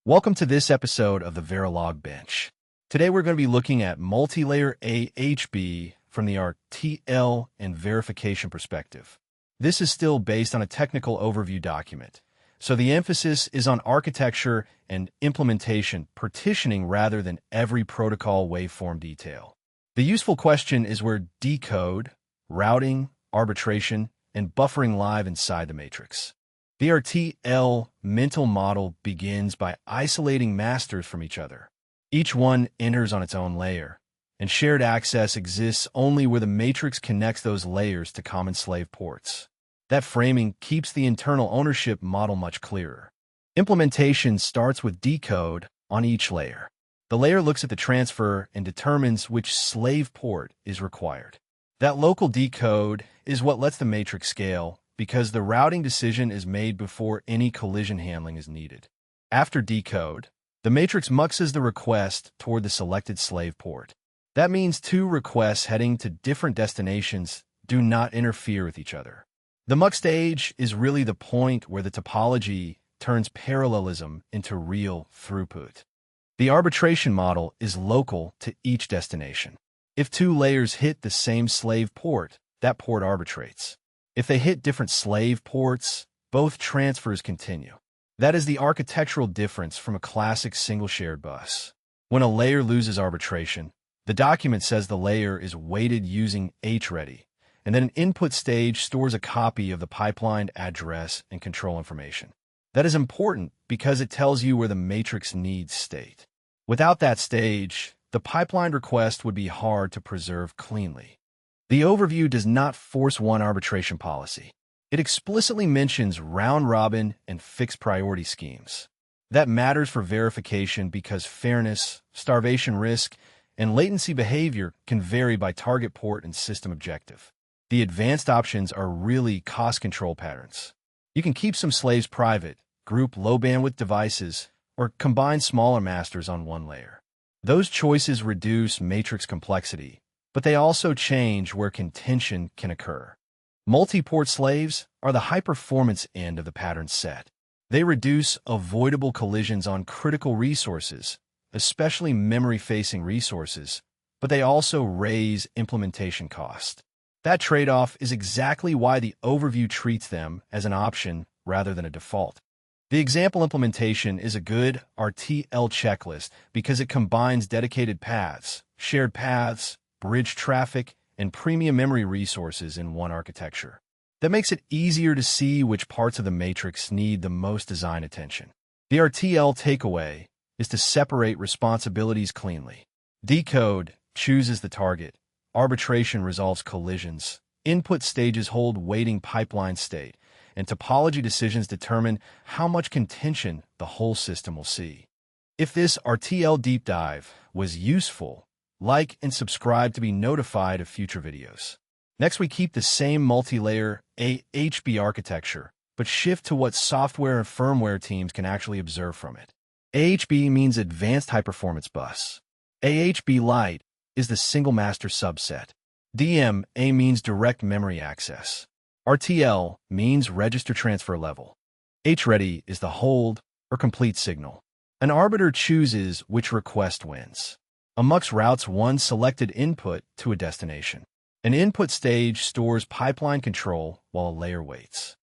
Welcome to this episode of the Verilog Bench. Today we're going to be looking at multi-layer AHB from the RTL and verification perspective. This is still based on a technical overview document, so the emphasis is on architecture and implementation partitioning rather than every protocol waveform detail. The useful question is where decode, routing, arbitration, and buffering live inside the matrix. The RTL mental model begins by isolating masters from each other. Each one enters on its own layer, and shared access exists only where the matrix connects those layers to common slave ports. That framing keeps the internal ownership model much clearer. Implementation starts with decode on each layer. The layer looks at the transfer and determines which slave port is required. That local decode is what lets the matrix scale, because the routing decision is made before any collision handling is needed. After decode, the matrix muxes the request toward the selected slave port. That means two requests heading to different destinations do not interfere with each other. The mux stage is really the point where the topology turns parallelism into real throughput. The arbitration model is local to each destination. If two layers hit the same slave port, that port arbitrates. If they hit different slave ports, both transfers continue. That is the architectural difference from a classic single shared bus. When a layer loses arbitration, the document says the layer is weighted using HREADY, and then an input stage stores a copy of the pipeline address and control information. That is important because it tells you where the matrix needs state. Without that stage, the pipeline request would be hard to preserve cleanly. The overview does not force one arbitration policy. It explicitly mentions round-robin and fixed priority schemes. That matters for verification because fairness, starvation risk, and latency behavior can vary by target port and system objective. The advanced options are really cost control patterns. You can keep some slaves private, group low-bandwidth devices, or combine smaller masters on one layer. Those choices reduce matrix complexity, but they also change where contention can occur. Multi-port slaves are the high-performance end of the pattern set. They reduce avoidable collisions on critical resources, especially memory-facing resources, but they also raise implementation cost. That trade-off is exactly why the overview treats them as an option rather than a default. The example implementation is a good RTL checklist because it combines dedicated paths, shared paths, bridge traffic, and premium memory resources in one architecture. That makes it easier to see which parts of the matrix need the most design attention. The RTL takeaway is to separate responsibilities cleanly. Decode chooses the target. Arbitration resolves collisions. Input stages hold waiting pipeline state. And topology decisions determine how much contention the whole system will see. If this RTL deep dive was useful, like and subscribe to be notified of future videos. Next, we keep the same multi-layer AHB architecture, but shift to what software and firmware teams can actually observe from it. AHB means Advanced High Performance Bus. AHB Lite is the single master subset. DMA means Direct Memory Access. RTL means Register Transfer Level. HREADY is the hold or complete signal. An arbiter chooses which request wins. A mux routes one selected input to a destination. An input stage stores pipeline control while a layer waits.